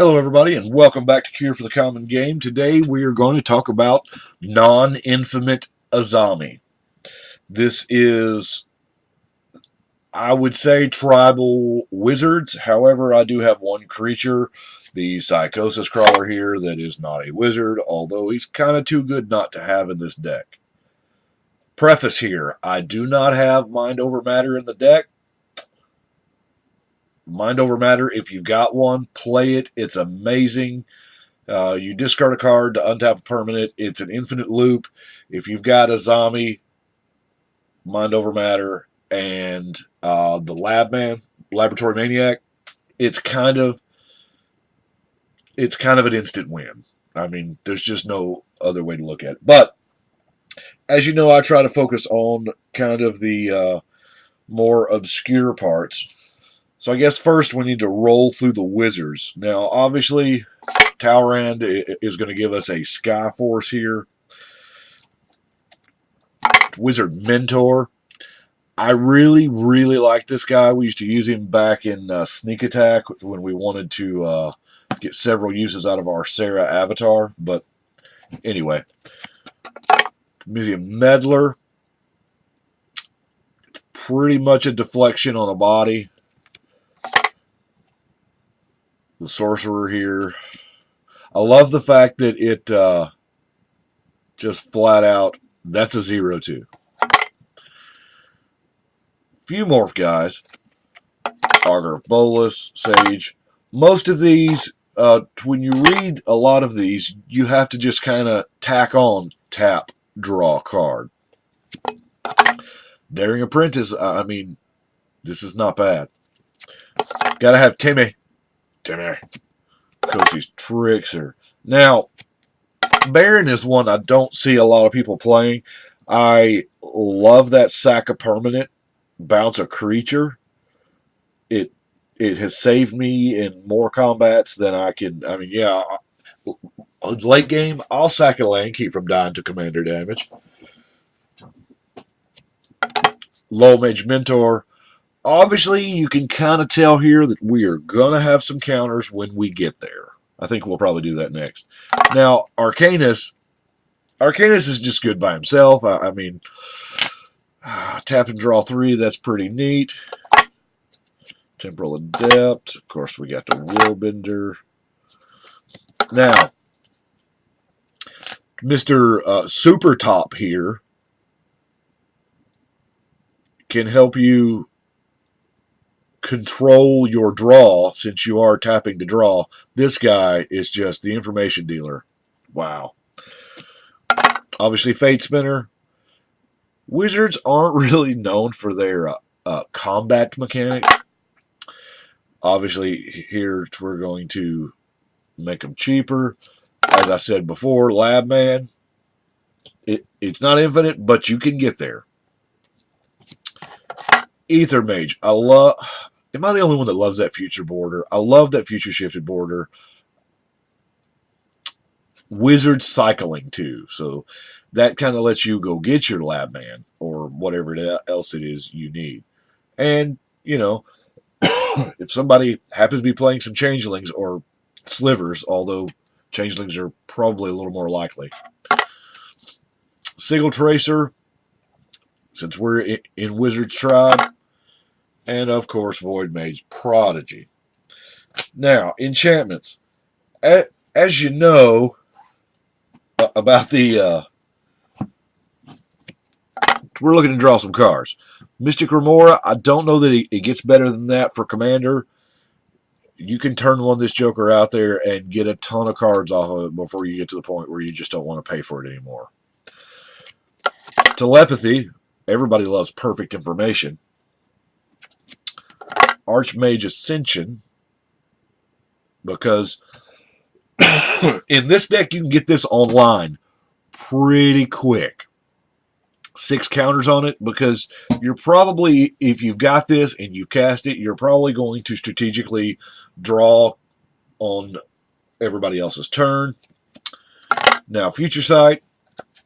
Hello, everybody, and welcome back to Cure for the Common Game. Today, we are going to talk about non-infinite Azami. This is, I would say, tribal wizards. However, I do have one creature, the Psychosis Crawler here, that is not a wizard, although he's kind of too good not to have in this deck. Preface here, I do not have Mind Over Matter in the deck. Mind Over Matter, if you've got one, play it. It's amazing. You discard a card to untap a permanent. It's an infinite loop. If you've got Azami, Mind Over Matter, and the Laboratory Maniac, it's kind of an instant win. I mean, there's just no other way to look at it. But as you know, I try to focus on kind of the more obscure parts. So I guess first we need to roll through the wizards. Now, obviously, Talrand is going to give us a Sky Force here. Wizard Mentor. I really, really like this guy. We used to use him back in Sneak Attack when we wanted to get several uses out of our Sarah avatar. But anyway, Museum Meddler. Pretty much a deflection on a body. The Sorcerer here. I love the fact that it just flat out, that's a 0-2. Few morph guys. Augur Bolus, Sage. Most of these, when you read a lot of these, you have to just kind of tack on, tap, draw card. Daring Apprentice, I mean, this is not bad. Gotta have Timmy. Koshi's Trickster. Now, Baron is one I don't see a lot of people playing. I love that sack a permanent, bounce a creature. It has saved me in more combats than I can. I mean, yeah, late game, I'll sack a land, keep from dying to commander damage. Low Mage Mentor. Obviously, you can kind of tell here that we are going to have some counters when we get there. I think we'll probably do that next. Now, Arcanus is just good by himself. I mean, tap and draw 3, that's pretty neat. Temporal Adept. Of course, we got the Willbender. Now, Mr. Super Top here can help you control your draw since you are tapping to draw. This guy is just the information dealer. Wow. Obviously, Fate Spinner. Wizards aren't really known for their combat mechanics. Obviously, here we're going to make them cheaper. As I said before, Labman. It's not infinite, but you can get there. Aether Mage. Am I the only one that loves that future border? I love that future shifted border. Wizard cycling too, so that kind of lets you go get your lab man or whatever else it is you need. And you know, if somebody happens to be playing some changelings or slivers, although changelings are probably a little more likely. Sigil Tracer, since we're in Wizard's Tribe. And, of course, Void Mage Prodigy. Now, enchantments. As you know about the... we're looking to draw some cards. Mystic Remora, I don't know that it gets better than that for Commander. You can turn this Joker out there and get a ton of cards off of it before you get to the point where you just don't want to pay for it anymore. Telepathy. Everybody loves perfect information. Archmage Ascension, because in this deck you can get this online pretty quick. 6 counters on it, because you're probably, if you've got this and you've cast it, you're probably going to strategically draw on everybody else's turn. Now, Future Sight.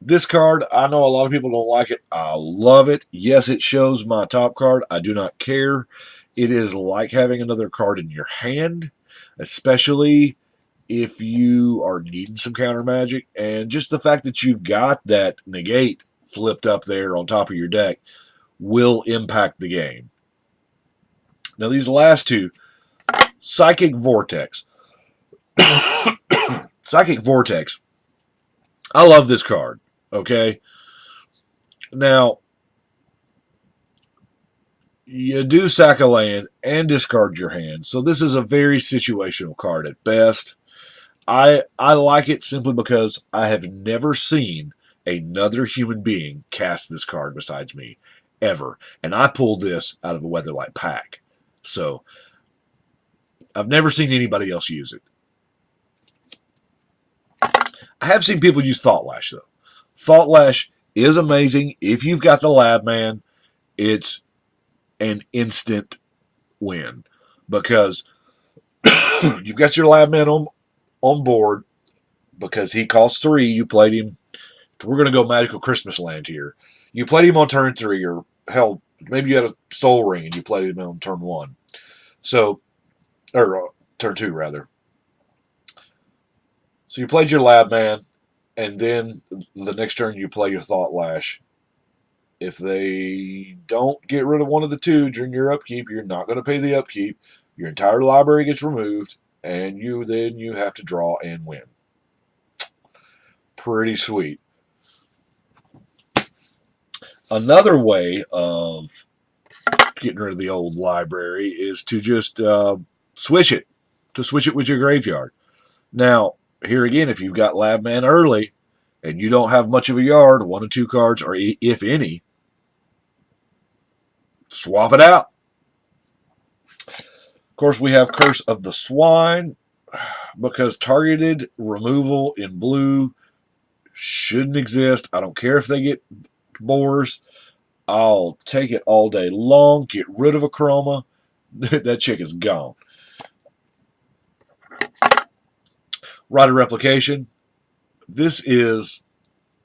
This card, I know a lot of people don't like it. I love it. Yes, it shows my top card. I do not care. It is like having another card in your hand, especially if you are needing some counter magic, and just the fact that you've got that negate flipped up there on top of your deck will impact the game. Now these last two, Psychic Vortex. Psychic Vortex. I love this card. Okay. Now, you do sack a land and discard your hand. So this is a very situational card at best. I like it simply because I have never seen another human being cast this card besides me, ever. And I pulled this out of a Weatherlight pack. So I've never seen anybody else use it. I have seen people use Thought Lash, though. Thought Lash is amazing. If you've got the Lab Man, it's an instant win. Because you've got your Lab Man on board, because he costs 3. You played him. We're going to go Magical Christmas Land here. You played him on turn 3, or hell, maybe you had a Soul Ring and you played him on turn 1. So, or turn 2, rather. So you played your Lab Man, and then the next turn you play your Thought Lash. If they don't get rid of one of the two during your upkeep, you're not going to pay the upkeep. Your entire library gets removed, and you have to draw and win. Pretty sweet. Another way of getting rid of the old library is to just switch it. To switch it with your graveyard. Now, here again, if you've got Lab Man early and you don't have much of a yard, 1 or 2 cards, or if any, swap it out. Of course, we have Curse of the Swine, because targeted removal in blue shouldn't exist. I don't care if they get boars. I'll take it all day long. Get rid of a chroma. That chick is gone. Rite of Replication. This is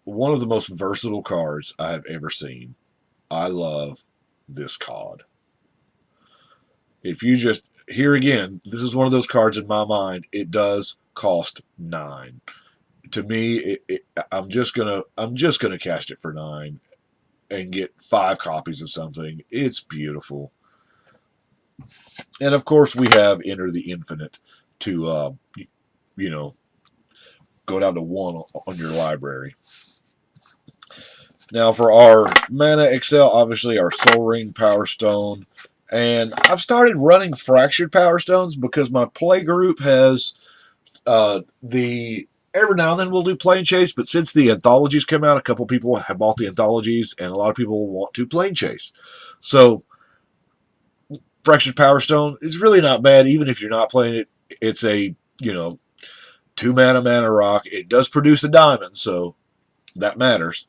one of the most versatile cards I have ever seen. I love this card. If you just, here again, this is one of those cards in my mind, it does cost 9. To me, I'm just gonna cast it for 9 and get 5 copies of something. It's beautiful. And of course, we have Enter the Infinite to go down to 1 on your library. Now for our Mana Excel, obviously our Soul Ring, Power Stone, and I've started running Fractured Power Stones because my play group has every now and then we'll do Plane Chase, but since the anthologies come out, a couple people have bought the anthologies, and a lot of people want to Plane Chase. So Fractured Power Stone is really not bad, even if you're not playing it. It's a 2 mana rock. It does produce a diamond, so that matters.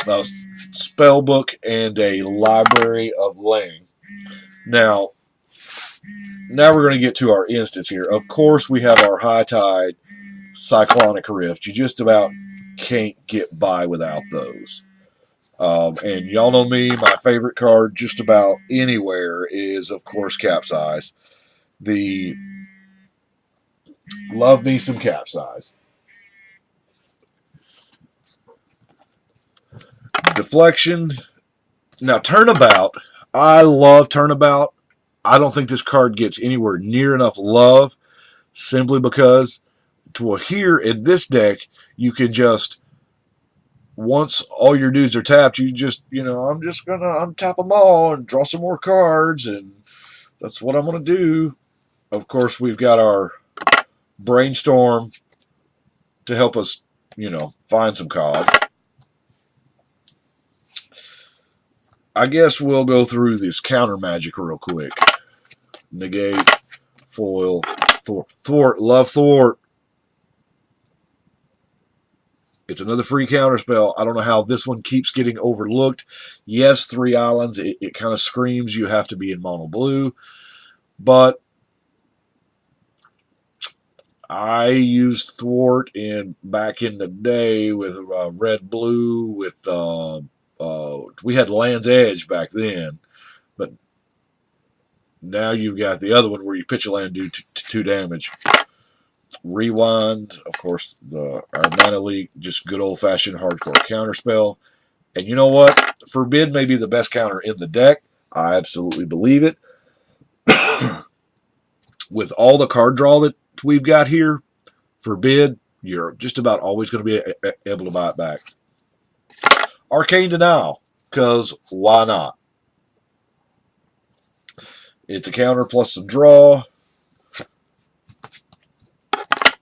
A spell book and a library of Lang. Now we're going to get to our instance here. Of course, we have our High Tide, Cyclonic Rift. You just about can't get by without those. And y'all know me, my favorite card just about anywhere is, of course, Capsize. Love me some Capsize. Deflection. Now, Turnabout. I love Turnabout. I don't think this card gets anywhere near enough love, simply because here in this deck, you can just, once all your dudes are tapped, you just, I'm just going to untap them all and draw some more cards, and that's what I'm going to do. Of course, we've got our Brainstorm to help us, find some cards. I guess we'll go through this counter magic real quick. Negate, foil, thwart, love thwart. It's another free counter spell. I don't know how this one keeps getting overlooked. Yes, 3 islands. It kind of screams you have to be in mono blue. But I used thwart back in the day with red blue. With we had Land's Edge back then. But Now you've got the other one where you pitch a land, do 2 damage. Rewind, of course, our Mana Leak, just good old-fashioned hardcore counter spell. And you know what? Forbid may be the best counter in the deck. I absolutely believe it. With all the card draw that we've got here, Forbid, you're just about always going to be able to buy it back. Arcane Denial, because why not? It's a counter plus some draw.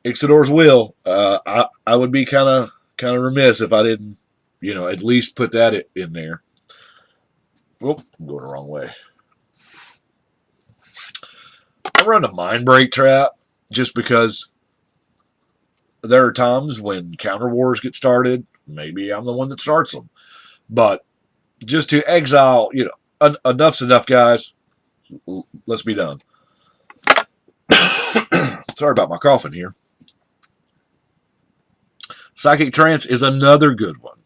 Ixidor's Will. I would be kind of remiss if I didn't, at least put that in there. Whoop, I'm going the wrong way. I run a Mind Break trap just because there are times when counter wars get started. Maybe I'm the one that starts them. But just to exile, enough's enough, guys. Let's be done. Sorry about my coughing here. Psychic Trance is another good one.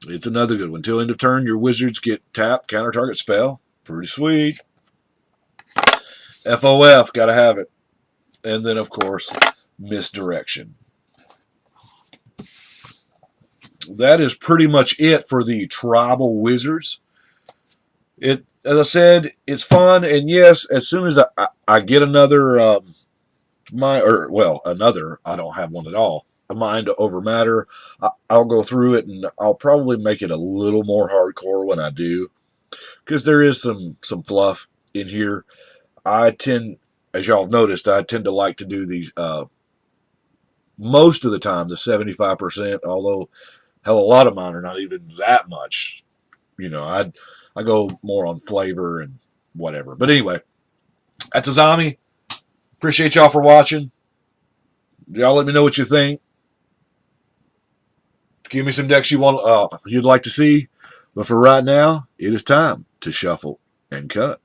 It's another good one. Till end of turn, your wizards get tapped, counter target spell. Pretty sweet. FOF, gotta have it. And then, of course, Misdirection. That is pretty much it for the Tribal Wizards. As I said, it's fun, and yes, as soon as I get another, another, I don't have one at all, a Mind Over Matter, I'll go through it, and I'll probably make it a little more hardcore when I do, because there is some fluff in here. I tend, as y'all have noticed, I tend to like to do these most of the time, the 75%, although hell, a lot of mine are not even that much. I go more on flavor and whatever. But anyway, that's Azami. Appreciate y'all for watching. Y'all let me know what you think. Give me some decks you'd like to see. But for right now, it is time to shuffle and cut.